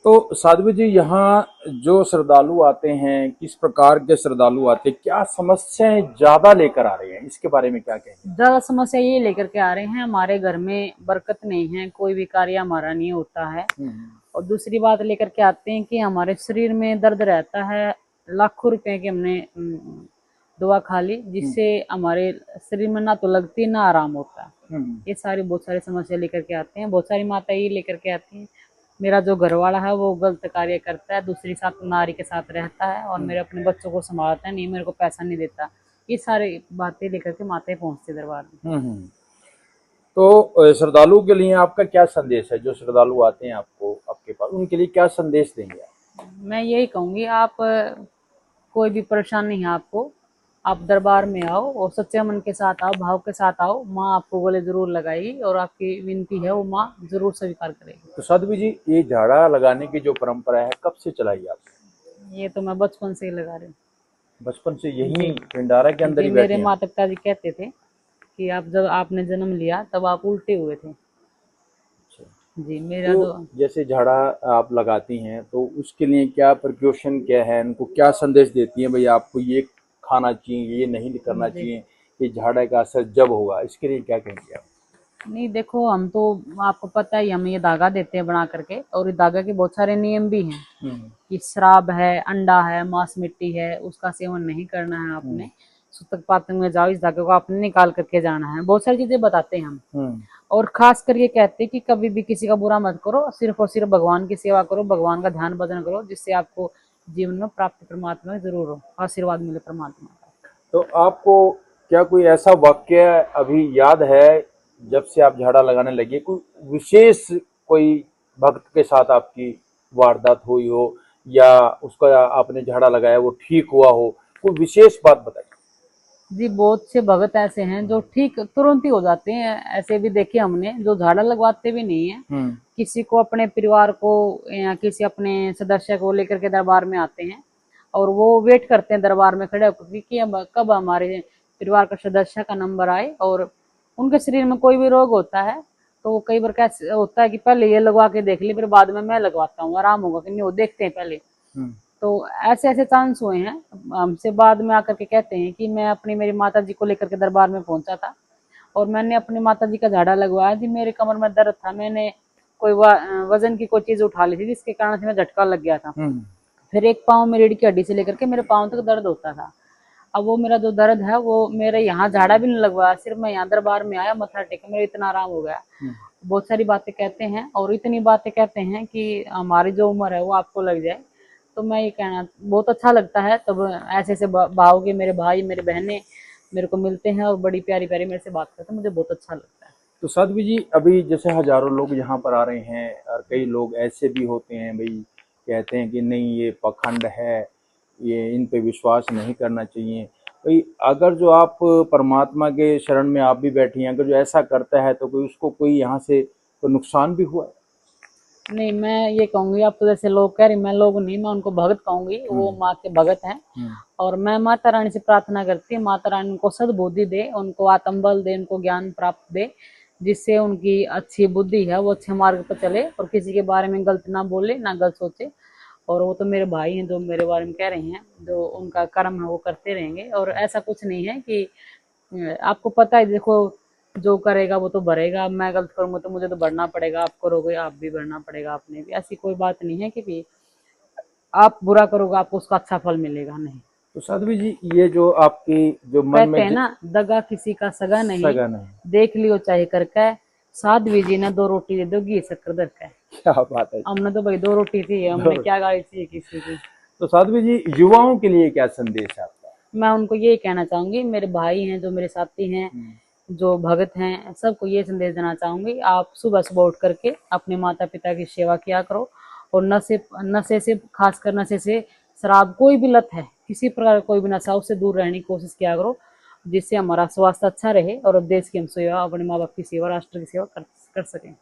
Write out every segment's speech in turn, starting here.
तो साध्वी जी, यहाँ जो श्रद्धालु आते हैं, किस प्रकार के श्रद्धालु आते हैं, क्या समस्याएं ज्यादा लेकर आ रहे हैं, इसके बारे में क्या कहेंगे? ज्यादा समस्या ये लेकर के आ रहे हैं, हमारे घर में बरकत नहीं है, कोई भी कार्य हमारा नहीं होता है। हम्म। और दूसरी बात लेकर के आते हैं कि हमारे शरीर में दर्द रहता है। लाखों रुपए की हमने दवा खा ली, हम्म। जिससे हमारे शरीर में ना तो लगती ना आराम होता। हम्म। ये सारी बहुत सारी समस्या लेकर के आते हैं। बहुत सारी माता ये लेकर के आती हैं, मेरा जो घर वाला है वो गलत कार्य करता है, दूसरी साथ नारी के साथ रहता है और मेरे अपने बच्चों को संभालता है, नहीं मेरे को पैसा नहीं देता। ये सारी बातें लेकर के माताएं पहुंचती दरबार में। तो श्रद्धालु के लिए आपका क्या संदेश है? जो श्रद्धालु आते हैं आपको आपके पास, उनके लिए क्या संदेश देंगे आप? मैं यही कहूंगी, आप कोई भी परेशानी है आपको, आप दरबार में आओ और सच्चे मन के साथ आओ, भाव के साथ आओ। माँ आपको गले जरूर लगाएगी और आपकी विनती है वो माँ जरूर स्वीकार करेगी। तो साध्वी जी, ये झाड़ा लगाने की जो परंपरा है, कब से चलाई आपने? ये तो मैं बचपन से ही लगा रही हूँ। बचपन से यही जी पिंडारा के अंदर जी, ही मेरे बैठी हैं? माता पिताजी कहते थे कि आप जब आपने जन्म लिया तब आप उल्टे हुए थे। अच्छा। जी मेरा तो जो जैसे झाड़ा आप लगाती हैं, तो उसके लिए क्या प्रिकॉशन क्या है, उनको क्या संदेश देती हैं, भाई आपको ये खाना चाहिए, ये नहीं करना जी चाहिए, ये झाड़ा का असर जब होगा, इसके लिए क्या कहेंगे आप? नहीं, देखो हम तो, आपको पता ही, हम ये धागा देते हैं बना करके, और इस धागा के बहुत सारे नियम भी हैं हम्म। कि शराब है, अंडा है, मांस मिट्टी है, उसका सेवन नहीं करना है हम्म। आपने। सूतक पातंग में जाओ, इस धागे को आपने निकाल करके जाना है। बहुत सारी चीजें बताते हैं हम। हम्म। और खास कर ये कहते हैं कि कभी भी किसी का बुरा मत करो, सिर्फ और सिर्फ भगवान की सेवा करो, भगवान का ध्यान भजन करो, जिससे आपको जीवन में प्राप्ति परमात्मा की जरूर हो, आशीर्वाद मिले परमात्मा का। तो आपको क्या कोई ऐसा वाक्य अभी याद है, जब से आप झाड़ा लगाने लगे, कोई विशेष, कोई भक्त के साथ आपकी वारदात हुई हो, या उसका आपने झाड़ा लगाया वो ठीक हुआ हो, कोई विशेष बात बताइए। जी बहुत से भगत ऐसे हैं जो ठीक तुरंत ही हो जाते हैं, ऐसे भी देखे हमने जो झाड़ा लगवाते भी नहीं है। हम्म। किसी को, अपने परिवार को या किसी अपने सदस्य को लेकर के दरबार में आते हैं और वो वेट करते हैं दरबार में खड़े होकर कि कब हमारे परिवार का सदस्य का नंबर आए। और उनके शरीर में कोई भी रोग होता है तो कई बार कैसे होता है कि पहले ये लगवा के देख ली, फिर बाद में मैं लगवाता हूँ, आराम होगा कि नहीं वो देखते हैं पहले। हम्म। तो ऐसे ऐसे चांस हुए हैं, हमसे बाद में आकर के कहते हैं कि मैं अपनी, मेरी माता जी को लेकर के दरबार में पहुंचा था और मैंने अपनी माता जी का झाड़ा लगवाया जी, मेरे कमर में दर्द था, मैंने कोई वजन की कोई चीज उठा ली थी जिसके कारण से मैं झटका लग गया था। हम्म। फिर एक पाँव में रीढ़ की हड्डी से लेकर के मेरे पाँव तक दर्द होता था। अब वो मेरा जो दर्द है वो मेरे यहाँ झाड़ा भी नहीं लगवाया, सिर्फ मैं यहाँ दरबार में आया, मत्था टेका, मेरा इतना आराम हो गया। बहुत सारी बातें कहते हैं और इतनी बातें कहते हैं कि हमारी जो उम्र है वो आपको लग जाए। तो मैं ये कहना, बहुत अच्छा लगता है तब ऐसे ऐसे भाव के मेरे भाई मेरे बहनें मेरे को मिलते हैं और बड़ी प्यारी प्यारी मेरे से बात करते हैं, मुझे बहुत अच्छा लगता है। तो साध्वी जी, अभी जैसे हजारों लोग यहाँ पर आ रहे हैं, और कई लोग ऐसे भी होते हैं भाई, कहते हैं कि नहीं ये पाखंड है, ये इन पे विश्वास नहीं करना चाहिए। भाई अगर जो आप परमात्मा के शरण में आप भी बैठी हैं, अगर जो ऐसा करता है तो कोई उसको कोई यहाँ से कोई नुकसान भी हुआ है? नहीं, मैं ये कहूंगी, आप तो जैसे लोग कह रही, मैं लोग नहीं, मैं उनको भगत कहूंगी, वो माँ के भगत हैं। और मैं माता रानी से प्रार्थना करती हूँ, माता रानी उनको सद्बुद्धि दे, उनको आत्मबल दे, उनको ज्ञान प्राप्त दे, जिससे उनकी अच्छी बुद्धि है वो अच्छे मार्ग पर चले और किसी के बारे में गलत ना बोले ना गलत सोचे। और वो तो मेरे भाई हैं जो मेरे बारे में कह रहे हैं, जो उनका कर्म है वो करते रहेंगे। और ऐसा कुछ नहीं है कि आपको पता है, देखो जो करेगा वो तो भरेगा, मैं गलत करूंगा तो मुझे तो बढ़ना पड़ेगा, आप करोगे आप भी बढ़ना पड़ेगा, आपने भी। ऐसी कोई बात नहीं है कि आप बुरा करोगे आपको उसका अच्छा फल मिलेगा, नहीं। तो साध्वी जी, ये जो आपकी जो मन कहते में हैं ना, दगा किसी का सगा नहीं, सगा नहीं, देख लियो चाहे करके, साध्वी जी ने दो रोटी दे दो घी शक्कर दर के। क्या बात है। हमने तो भाई दो रोटी थी, हमने क्या गाली चाहिए किसी की। तो साध्वी जी, युवाओं के लिए क्या संदेश है आपका? मैं उनको यही कहना चाहूंगी, मेरे भाई हैं जो मेरे साथी हैं, जो भगत हैं, सबको ये संदेश देना चाहूंगी, आप सुबह सुबह उठ करके अपने माता पिता की सेवा किया करो। और नशे से, खासकर नशे से, शराब, कोई भी लत है, किसी प्रकार कोई भी नशा, उससे दूर रहने की कोशिश किया करो, जिससे हमारा स्वास्थ्य अच्छा रहे और देश की हम सेवा, अपने माँ बाप की सेवा, राष्ट्र की सेवा कर सकें।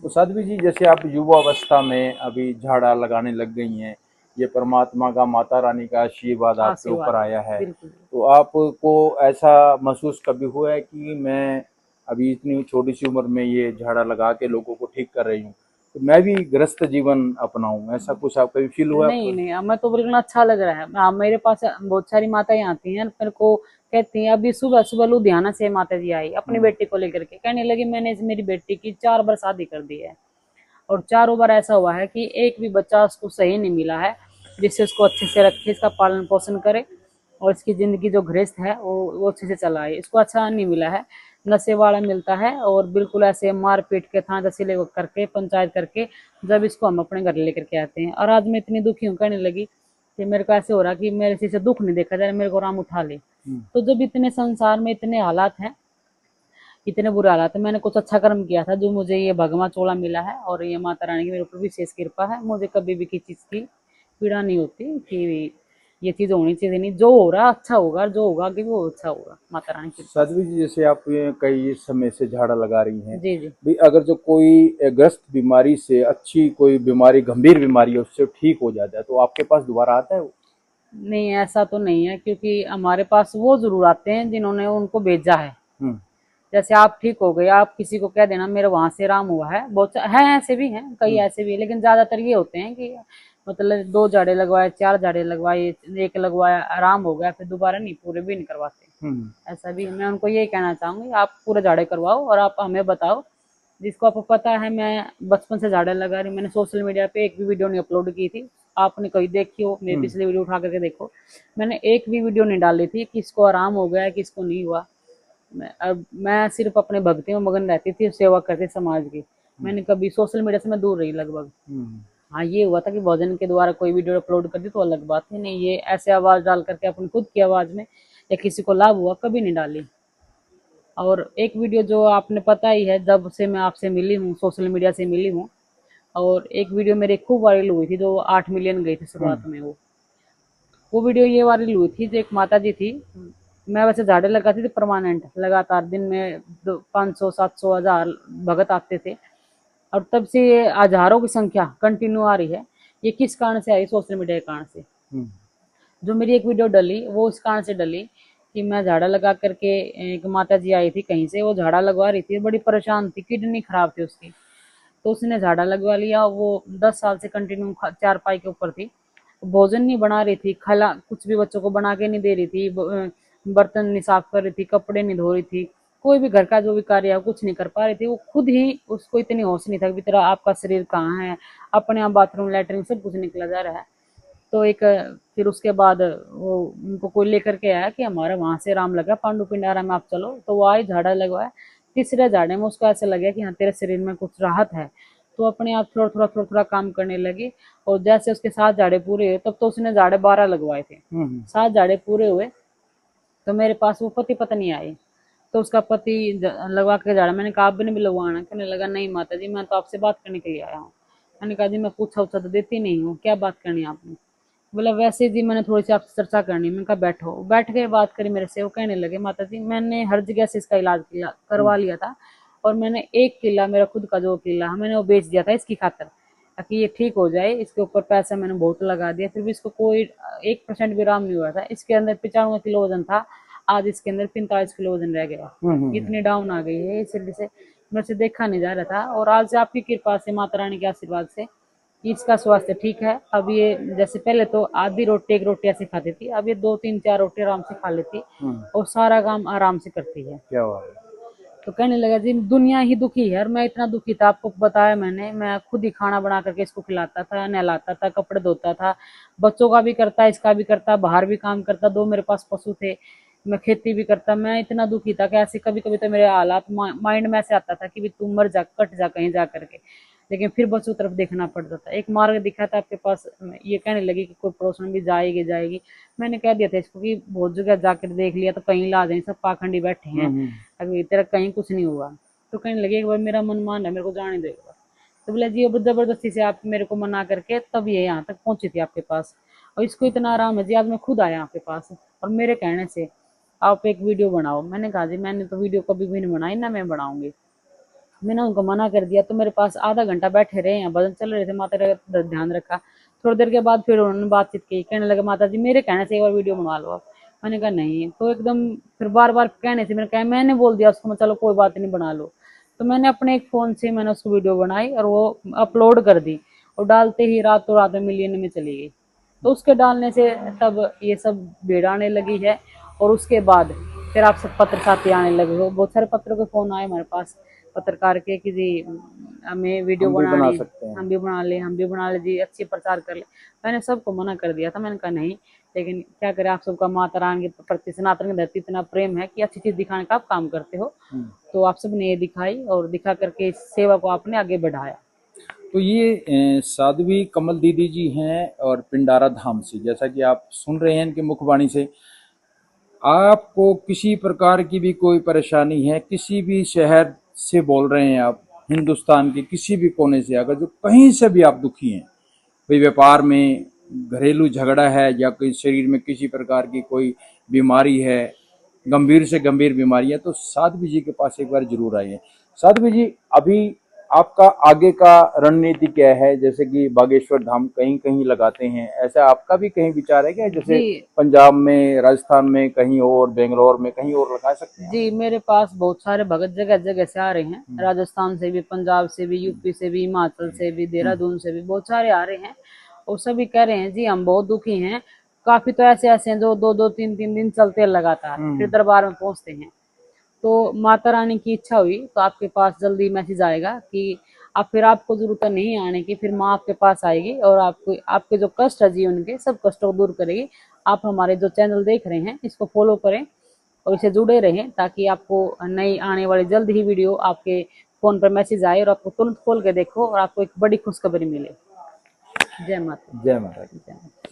तो साध्वी जी, जैसे आप युवा अवस्था में अभी झाड़ा लगाने लग गई हैं, ये परमात्मा का, माता रानी का आशीर्वाद आपके ऊपर आशीर्वाद है, आया है, बिल्कुल। तो आपको ऐसा महसूस कभी हुआ है कि मैं अभी इतनी छोटी सी उम्र में ये झाड़ा लगा के लोगों को ठीक कर रही हूँ, मैं भी गृहस्थ जीवन अपनाऊं, ऐसा कुछ आपका भी फील हुआ नहीं आपको? नहीं, हमें तो बिल्कुल अच्छा लग रहा है। मेरे पास बहुत सारी माताएं आती हैं, मेरे को कहती हैं, अभी सुबह सुबह लुधियाना से माता जी आई अपनी बेटी को लेकर के, कहने लगी मैंने मेरी बेटी की 4 बार शादी कर दी है, और चारों बार ऐसा हुआ है कि एक भी बच्चा उसको सही नहीं मिला है जिससे उसको अच्छे से रखे, इसका पालन पोषण करे और इसकी जिंदगी जो गृहस्थ है वो अच्छे से चलाए। इसको अच्छा नहीं मिला है, नशे वाला मिलता है, और बिल्कुल ऐसे मार पीट के थाना तहसील करके पंचायत करके जब इसको हम अपने घर लेकर के आते हैं। और आज मैं इतनी दुखी हूँ, कहने लगी कि मेरे को ऐसे हो रहा कि मेरे से दुख नहीं देखा जाए, मेरे को राम उठा ले। तो जब इतने संसार में इतने हालात हैं, इतने बुरे हालात है, मैंने कुछ अच्छा कर्म किया था जो मुझे ये भगवा चोला मिला है, और ये माता रानी की मेरे ऊपर विशेष कृपा है। मुझे कभी भी किसी चीज की पीड़ा नहीं होती कि ये चीज होनी चाहिए नहीं, जो हो रहा अच्छा होगा, जो होगा आगे वो अच्छा होगा, माता रानी की। साध्वी जी, जैसे आप ये कई समय से झाड़ा लगा रही हैं, जी जी। भी अगर जो कोई ग्रस्त बीमारी से, अच्छी कोई बीमारी, गंभीर बीमारी है, उससे ठीक हो जाता है तो आपके पास दोबारा आता है वो? नहीं, ऐसा तो नहीं है, क्योंकि हमारे पास वो जरूर आते हैं जिन्होंने उनको भेजा है। हम्म। जैसे आप ठीक हो गए, आप किसी को कह देना मेरे वहां से आराम हुआ है, बहुत है ऐसे भी हैं, कई ऐसे भी है, लेकिन ज्यादातर ये होते हैं कि मतलब 2 झाड़े लगवाए, 4 झाड़े लगवाए, एक लगवाया, आराम हो गया, फिर दोबारा नहीं, पूरे भी नहीं करवाते। ऐसा भी है। मैं उनको यही कहना चाहूंगी, आप पूरे झाड़े करवाओ और आप हमें बताओ, जिसको आपको पता है मैं बचपन से झाड़े लगा रही, मैंने सोशल मीडिया पे एक भी वीडियो नहीं अपलोड की थी, आपने कहीं देखी हो मेरी पिछली वीडियो उठा करके देखो, मैंने एक भी वीडियो नहीं डाली थी किसको आराम हो गया किसको नहीं हुआ। मैं सिर्फ अपने भक्ति में मगन रहती थी, सेवा करती समाज की, मैंने कभी सोशल मीडिया से मैं दूर रही लगभग। हाँ, ये हुआ था कि भोजन के द्वारा कोई वीडियो अपलोड कर दी तो अलग बात है, नहीं ये ऐसे आवाज डाल करके अपनी खुद की आवाज में या किसी को लाभ हुआ कभी नहीं डाली। और एक वीडियो जो आपने पता ही है, जब से मैं आपसे मिली हूँ, सोशल मीडिया से मिली हूँ, और एक वीडियो मेरी खूब वायरल हुई थी जो 8 मिलियन गई थी शुरुआत में। वो वीडियो ये वायरल हुई थी, जो एक माता जी थी, मैं वैसे झाड़े लगाती थी परमानेंट, लगातार दिन में 500 700 1000 भगत आते थे, और तब से ये हजारों की संख्या कंटिन्यू आ रही है। ये किस कारण से आई? सोशल मीडिया के कारण से। जो मेरी एक वीडियो डली वो इस कारण से डली कि मैं झाड़ा लगा करके, एक माता जी आई थी कहीं से, वो झाड़ा लगवा रही थी, बड़ी परेशान थी, किडनी खराब थी उसकी, तो उसने झाड़ा लगवा लिया। वो 10 साल से कंटिन्यू चारपाई के ऊपर थी, भोजन नहीं बना रही थी, खाला कुछ भी बच्चों को बना के नहीं दे रही थी, बर्तन नहीं साफ कर रही थी, कपड़े नहीं धो रही थी, कोई भी घर का जो भी कार्य है कुछ नहीं कर पा रही थी। वो खुद ही, उसको इतनी होश नहीं था कि तेरा आपका शरीर कहाँ है, अपने आप बाथरूम लैट्रिन सब कुछ निकला जा रहा है। तो एक फिर उसके बाद वो उनको कोई लेकर के आया कि हमारा वहां से राम लगा पांडु पिंडारा में, आप चलो, तो वो आई, झाड़ा लगवाया। तीसरे झाड़े में उसको ऐसा लगा कि हाँ तेरे शरीर में कुछ राहत है, तो अपने आप थोड़ा थोड़ा काम करने लगी। और जैसे उसके 7 झाड़े पूरे हुए, तब तो उसने झाड़े 12 लगवाए थे, 7 झाड़े पूरे हुए तो मेरे पास वो पति पत्नी आए। तो उसका पति लगवा के झाड़ा, मैंने कहा आपने भी लगवाना? कहने लगा नहीं माता जी, मैं तो आपसे बात करने के लिए आया हूँ। मैंने कहा जी मैं पूछा उछा तो देती नहीं हूँ, क्या बात करनी है आपने? बोला वैसे जी मैंने थोड़ी सी आपसे चर्चा करनी। मैंने कहा बैठो। बैठ के बात करी मेरे से। वो कहने लगे माता जी मैंने हर जगह से इसका इलाज किया, करवा लिया था, और मैंने एक किला, मेरा खुद का जो किला है, मैंने वो बेच दिया था इसकी खातर, ताकि ये ठीक हो जाए। इसके ऊपर पैसा मैंने बहुत लगा दिया, फिर भी इसको कोई 1% भी आराम नहीं हुआ था। इसके अंदर 95 किलो वजन था, आज इसके अंदर 45 किलो वजन रह गया। इतनी डाउन आ गई है, इसलिए से मेरे से देखा नहीं जा रहा था। और आज आपकी कृपा से, माता रानी के आशीर्वाद से इसका स्वास्थ्य ठीक है। अब ये जैसे पहले तो आधी रोटी एक रोटी ऐसे खाती थी, अब ये 2 3 4 रोटी आराम से खा लेती और सारा काम आराम से करती है। क्या हुआ? तो कहने लगा जी दुनिया ही दुखी है, और मैं इतना दुखी था, आपको बताया मैंने, मैं खुद ही खाना बना करके इसको खिलाता था, नहलाता था, कपड़े धोता था, बच्चों का भी करता, इसका भी करता, बाहर भी काम करता, 2 मेरे पास पशु थे, मैं खेती भी करता। मैं इतना दुखी था कि ऐसे कभी कभी तो मेरे हालात माइंड में ऐसे आता था कि भी तू मर जा, कट जा कहीं जा करके, लेकिन फिर बच्चों तरफ देखना पड़ता था। एक मार्ग दिखा था आपके पास, ये कहने लगी कि कोई पड़ोसन भी जाएगी जाएगी। मैंने कह दिया था इसको कि बहुत जगह जाकर देख लिया तो कहीं ला दें, सब पाखंडी बैठे हैं, अभी तेरा कहीं कुछ नहीं हुआ। तो कहने लगे एक बार मेरा मन मान है, मेरे को जाने दो एक बार। तो बोला जी अब जबरदस्ती से आप मेरे को मना करके तब ये यहाँ तक पहुंची थी आपके पास, और इसको इतना आराम है जी, आज मैं खुद आया आपके पास, और मेरे कहने से आप एक वीडियो बनाओ। मैंने कहा जी मैंने तो वीडियो कभी भी नहीं बनाई, ना मैं बनाऊंगी। मैंने उनको मना कर दिया, तो मेरे पास आधा घंटा बैठे रहे हैं, भजन चल रहे थे, माता का ध्यान रखा। थोड़ी देर के बाद फिर उन्होंने बातचीत की, कहने लगे माता जी मेरे कहने से एक बार वीडियो बनवा लो आप। मैंने कहा नहीं, तो एकदम फिर बार बार कहने से मैंने कहा, मैंने बोल दिया उसको मैं चलो कोई बात नहीं बना लो। तो मैंने अपने एक फोन से मैंने उसको वीडियो बनाई और वो अपलोड कर दी, और डालते ही रातों रात मिलियन में चली गई। तो उसके डालने से तब ये सब भीड़ आने लगी है। और उसके बाद फिर आप सब पत्र साथी आने लगे हो, बहुत सारे पत्रों के फोन आए हमारे पास पत्रकार के कि जी हमें वीडियो हम भी बना बनानी, सकते हैं। हम भी बना ले जी, अच्छी प्रचार कर ले। मैंने सबको मना कर दिया था, मैंने कहा नहीं, लेकिन क्या करें, आप सबका माता रानी के प्रति सनातन की धरती इतना प्रेम है कि अच्छी चीज दिखाने का आप काम करते हो। तो आप सबने ये दिखाई और दिखा करके इस सेवा को आपने आगे बढ़ाया। तो ये साध्वी कमल दीदी जी हैं और पिंडारा धाम से, जैसा कि आप सुन रहे हैं इनकी मुखवाणी से, आपको किसी प्रकार की भी कोई परेशानी है, किसी भी शहर से बोल रहे हैं आप, हिंदुस्तान के किसी भी कोने से, अगर जो कहीं से भी आप दुखी हैं, कोई व्यापार में घरेलू झगड़ा है या कोई शरीर में किसी प्रकार की कोई बीमारी है, गंभीर से गंभीर बीमारी है, तो साध्वी जी के पास एक बार जरूर आइए। साध्वी जी, अभी आपका आगे का रणनीति क्या है? जैसे कि बागेश्वर धाम कहीं कहीं लगाते हैं, ऐसा आपका भी कहीं विचार है क्या? जैसे जी पंजाब में, राजस्थान में कहीं और, बेंगलोर में कहीं और लगा सकते हैं? जी, मेरे पास बहुत सारे भगत जगह जगह से आ रहे हैं, राजस्थान से भी, पंजाब से भी, यूपी से भी, हिमाचल से भी, देहरादून से भी बहुत सारे आ रहे हैं। और सभी कह रहे हैं जी हम बहुत दुखी हैं। काफी तो ऐसे ऐसे हैं जो दो दो तीन तीन दिन चलते हैं लगातार, फिर दरबार में पहुंचते हैं। तो माता रानी की इच्छा हुई तो आपके पास जल्दी मैसेज आएगा कि आप, फिर आपको जरूरत नहीं आने की, फिर माँ आपके पास आएगी और आपको आपके जो कष्ट है जीवन के सब कष्टों को दूर करेगी। आप हमारे जो चैनल देख रहे हैं इसको फॉलो करें और इससे जुड़े रहें, ताकि आपको नई आने वाली जल्द ही वीडियो आपके फोन पर मैसेज आए और आपको तुरंत खोल के देखो और आपको एक बड़ी खुशखबरी मिले। जय माता। जय माता दी। जय माता।